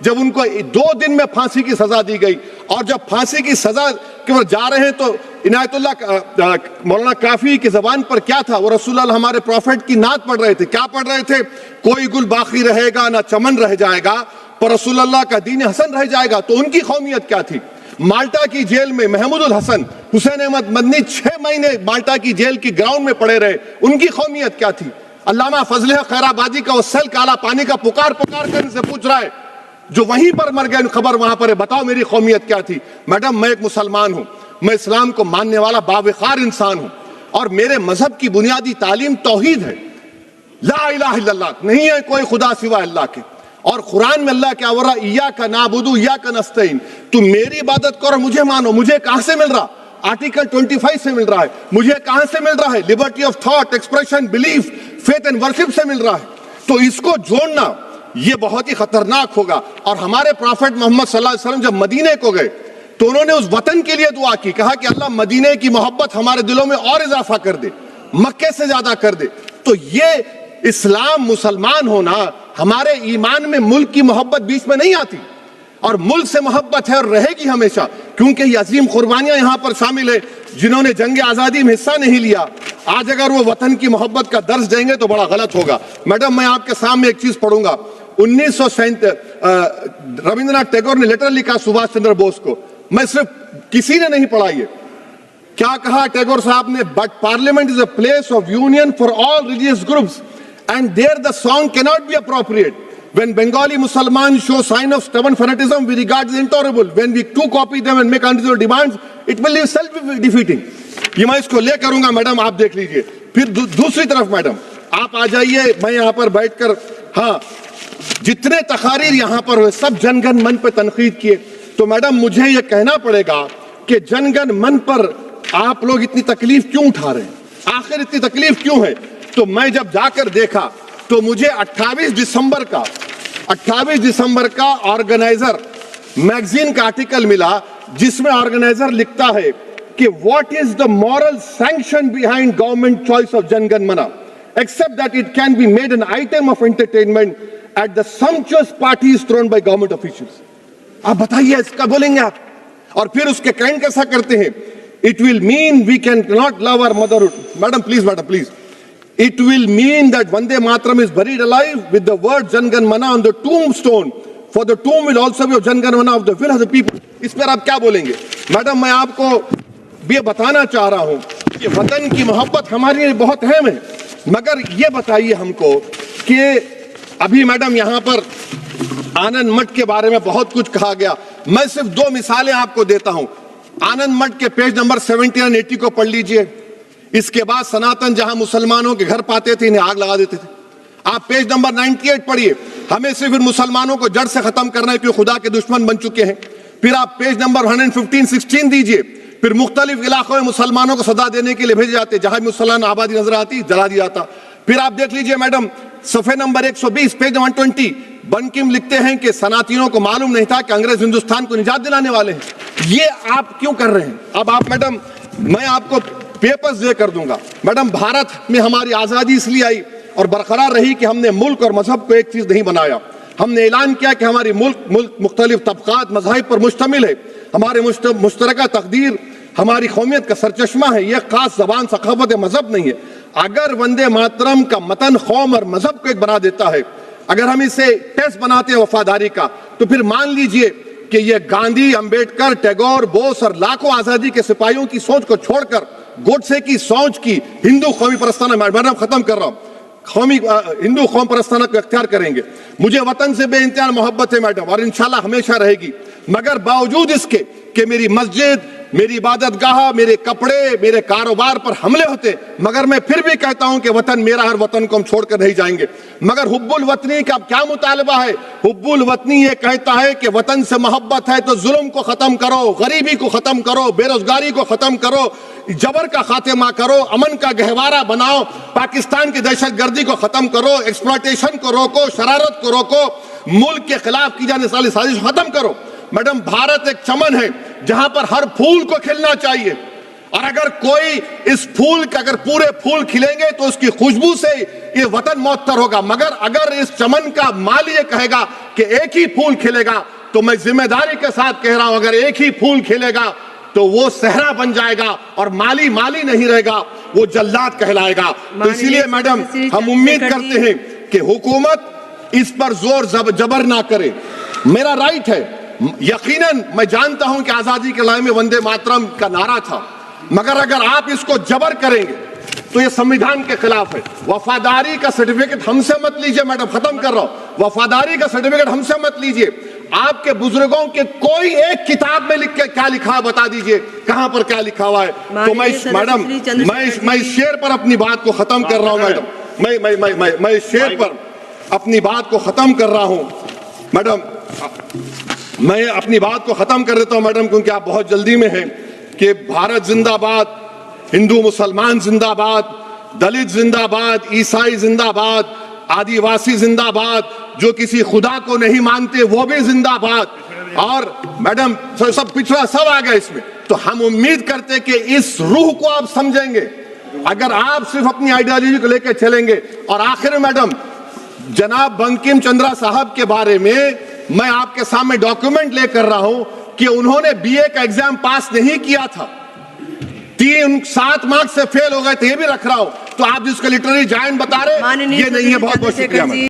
جب ان کو 2 دن میں پھانسی کی سزا دی گئی، اور جب پھانسی کی سزا کے اوپر جا رہے ہیں تو عنایت اللہ مولانا کافی کی زبان پر کیا تھا؟ وہ رسول اللہ ہمارے پروفٹ کی نعت پڑھ رہے تھے. کیا پڑھ رہے تھے؟ کوئی گل باقی رہے گا نہ چمن رہ جائے گا، پر رسول اللہ کا دین حسن رہ جائے گا. تو ان کی قومیت کیا تھی؟ مالٹا کی جیل میں محمود الحسن، حسین احمد مدنی 6 مہینے مالٹا کی جیل کی گراؤنڈ میں پڑے رہے. ان کی قومیت کیا تھی؟ علامہ فضل خیر آبادی کا وہ سیل کالا پانی کا پکار کر ان سے پوچھ رہا ہے جو وہیں پر مر گئے، خبر وہاں پر ہے، بتاؤ میری قومیت کیا تھی؟ میڈم میں ایک مسلمان ہوں، میں اسلام کو ماننے والا باوقار انسان ہوں، اور میرے مذہب کی بنیادی تعلیم توحید ہے. لا الہ الا اللہ، نہیں ہے کوئی خدا سوا اللہ کے. اور قرآن میں اللہ کیا ورا ایاک نعبد و ایاک نستعین، تم میری عبادت کرو مجھے مانو. مجھے کہاں سے مل رہا؟ آرٹیکل 25 سے مل رہا ہے. مجھے کہاں سے مل رہا ہے؟ Liberty of thought, expression, belief, faith and worship سے مل رہا ہے. تو اس کو جوڑنا یہ بہت ہی خطرناک ہوگا. اور ہمارے پروفٹ محمد صلی اللہ علیہ وسلم جب مدینے کو گئے تو انہوں نے اس وطن کے لیے دعا کی، کہا کہ اللہ مدینے کی محبت ہمارے دلوں میں اور اضافہ کر دے، مکے سے زیادہ کر دے. تو یہ اسلام مسلمان ہونا، ہمارے ایمان میں ملک کی محبت بیچ میں نہیں آتی، اور ملک سے محبت ہے اور رہے گی ہمیشہ، کیونکہ یہ عظیم قربانیاں یہاں پر شامل ہے جنہوں نے جنگ آزادی میں حصہ نہیں لیا. آج اگر وہ وطن کی محبت کا درس دیں گے تو بڑا غلط ہوگا. میڈم میں آپ کے سامنے ایک چیز پڑھوں گا. 1937 رابندر ناتھ ٹیگور نے لیٹر لکھا سبھاش چندر بوس کو. میں صرف کسی نے نہیں پڑھا. یہ کیا کہا ٹیگور صاحب نے؟ But parliament is a place of union for all religious groups and there the song cannot be appropriate. When Bengali Muslims show sign of stubborn fanaticism, we regard it as intolerable. When we too copy them and make unreasonable demands, it will be self-defeating. یہ میں اس کو لے کروں گا madam, آپ دیکھ لیجئے. پھر دوسری طرف میڈم آپ آ جائیے، میں یہاں پر بیٹھ کر، ہاں جتنے تقاریر یہاں پر ہوئے سب جن گن من پہ تنقید کیے. تو میڈم مجھے یہ کہنا پڑے گا کہ جن گن من پر آپ لوگ اتنی تکلیف کیوں اٹھا رہے ہیں؟ آخر اتنی تکلیف کیوں ہے؟ تو میں جب جا کر دیکھا تو مجھے 28 دسمبر کا آرگنائزر میگزین کا آرٹیکل ملا، جس میں آرگنائزر لکھتا ہے کہ what is the moral sanction behind government choice of Jan Gan Mana except that it can be made an item of entertainment at the sumptuous parties thrown by government officials. آپ بتائیے اس کا بولیں گے آپ؟ اور پھر اس کے کائنڈ کیسا کرتے ہیں؟ It will mean we cannot love our motherhood. Madam, please. It will mean that Vande Mataram is buried alive with the word Jan Gan Mana on the tombstone. For the tomb will also be of Jan Gan Mana of the will of the people. اس پر آپ کیا بولیں گے؟ Madam میں آپ کو یہ بتانا چاہ رہا ہوں کہ وطن کی محبت ہمارے لیے بہت اہم ہے، مگر یہ بتائیے ہم کو کہ ابھی میڈم یہاں پر آنند مٹھ کے بارے میں بہت کچھ کہا گیا. میں صرف 2 مثالیں آپ کو دیتا ہوں. آنند مٹھ کے پیج نمبر 70 اور 80 کو پڑھ لیجئے. اس کے بعد سناتن جہاں مسلمانوں کے گھر پاتے تھے انہیں آگ لگا دیتے تھے. آپ پیج نمبر 98 پڑھیے. ہمیں صرف ان مسلمانوں کو جڑ سے ختم کرنا ہے کیونکہ خدا کے دشمن بن چکے ہیں. پھر آپ پیج نمبر 115-16 دیجئے. پھر مختلف علاقوں میں مسلمانوں کو سزا دینے کے لیے بھیجے جاتے، جہاں مسلمان آبادی نظر آتی جلا دیا جاتا. پھر آپ دیکھ لیجئے میڈم صفحے نمبر 120 پیج 120 بنکم لکھتے ہیں کہ صنعتیوں کو معلوم نہیں تھا کہ انگریز ہندوستان کو نجات دلانے والے ہیں. یہ آپ کیوں کر رہے ہیں؟ اب آپ میڈم میں آپ کو پیپرز دے کر دوں گا. میڈم بھارت میں ہماری آزادی اس لیے آئی اور برقرار رہی کہ ہم نے ملک اور مذہب کو ایک چیز نہیں بنایا. ہم نے اعلان کیا کہ ہماری ملک مختلف طبقات مذاہب پر مشتمل ہے. ہمارے مشترکہ تقدیر ہماری قومیت کا سرچشمہ ہے. یہ خاص زبان ثقافت مذہب نہیں ہے. اگر وندے ماترم کا متن قوم اور مذہب کو ایک بنا دیتا ہے، اگر ہم اسے ٹیسٹ بناتے ہیں وفاداری کا، تو پھر مان لیجئے کہ یہ گاندھی، امبیڈکر، ٹیگور، بوس اور لاکھوں آزادی کے سپاہیوں کی سوچ کو چھوڑ کر گوڈسے کی سوچ کی ہندو قومی پرستانہ، میں ختم کر رہا ہوں، ہندو قوم پرستانہ کو اختیار کریں گے. مجھے وطن سے بے انتہا محبت ہے میڈم، اور انشاءاللہ ہمیشہ رہے گی. مگر باوجود اس کے کہ میری مسجد، میری عبادت گاہ، میرے کپڑے، میرے کاروبار پر حملے ہوتے، مگر میں پھر بھی کہتا ہوں کہ وطن میرا، ہر وطن کو ہم چھوڑ کر نہیں جائیں گے. مگر حب الوطنی کا کیا مطالبہ ہے؟ حب الوطنی یہ کہتا ہے کہ وطن سے محبت ہے تو ظلم کو ختم کرو، غریبی کو ختم کرو، بے روزگاری کو ختم کرو، جبر کا خاتمہ کرو، امن کا گہوارہ بناؤ، پاکستان کی دہشت گردی کو ختم کرو، ایکسپلائٹیشن کو روکو، شرارت کو روکو، ملک کے خلاف کی جانے والی سازش ختم کرو. میڈم بھارت ایک چمن ہے جہاں پر ہر پھول کو کھلنا چاہیے. اور اگر کوئی اس پھول کا اگر پورے پھول کھلیں گے تو اس کی خوشبو سے یہ وطن معطر ہوگا، مگر اگر اس چمن کا مالی یہ کہے گا کہ ایک ہی پھول کھلے گا تو میں ذمہ داری کے ساتھ کہہ رہا ہوں اگر ایک ہی پھول کھلے گا تو وہ صحرا بن جائے گا اور مالی نہیں رہے گا، وہ جلات کہلائے گا۔ تو اسی لیے میڈم ہم امید کرتے ہیں کہ حکومت اس پر زور جبر نہ کرے، میرا رائٹ ہے، یقیناً میں جانتا ہوں کہ آزادی کے لڑائی میں وندے ماترم کا نعرہ تھا، مگر اگر آپ اس کو جبر کریں گے تو یہ سمویدھان کے خلاف ہے۔ وفاداری کا سرٹیفکیٹ ہم سے مت لیجئے، میڈم ختم کر رہا ہوں، وفاداری کا سرٹیفکیٹ ہم سے مت لیجئے، آپ کے بزرگوں کے کوئی ایک کتاب میں لکھ کے کیا لکھا ہے بتا دیجئے، کہاں پر کیا لکھا ہوا ہے۔ تو میڈم میں اس شعر پر اپنی بات کو ختم کر رہا ہوں میڈم، میں اس شعر پر اپنی بات کو ختم کر رہا ہوں میڈم، میں اپنی بات کو ختم کر دیتا ہوں میڈم، کیونکہ آپ بہت جلدی میں ہیں، کہ بھارت زندہ باد، ہندو مسلمان زندہ باد، دلت زندہ باد، عیسائی زندہ باد، آدیواسی زندہ باد، جو کسی خدا کو نہیں مانتے وہ بھی زندہ باد، اور میڈم سب پچھڑا سب آ گیا اس میں۔ تو ہم امید کرتے کہ اس روح کو آپ سمجھیں گے اگر آپ صرف اپنی آئیڈیالوجی کو لے کے چلیں گے۔ اور آخر میں میڈم جناب بنکم چندرا صاحب کے بارے میں آپ کے سامنے ڈاکیومنٹ لے کر رہا ہوں کہ انہوں نے بی اے کا ایگزام پاس نہیں کیا تھا، 7 مارکس سے فیل ہو گئے تھے، یہ بھی رکھ رہا ہوں۔ تو آپ جس کا لٹریری جائنٹ بتا رہے یہ نہیں ہے۔ بہت بہت شکریہ۔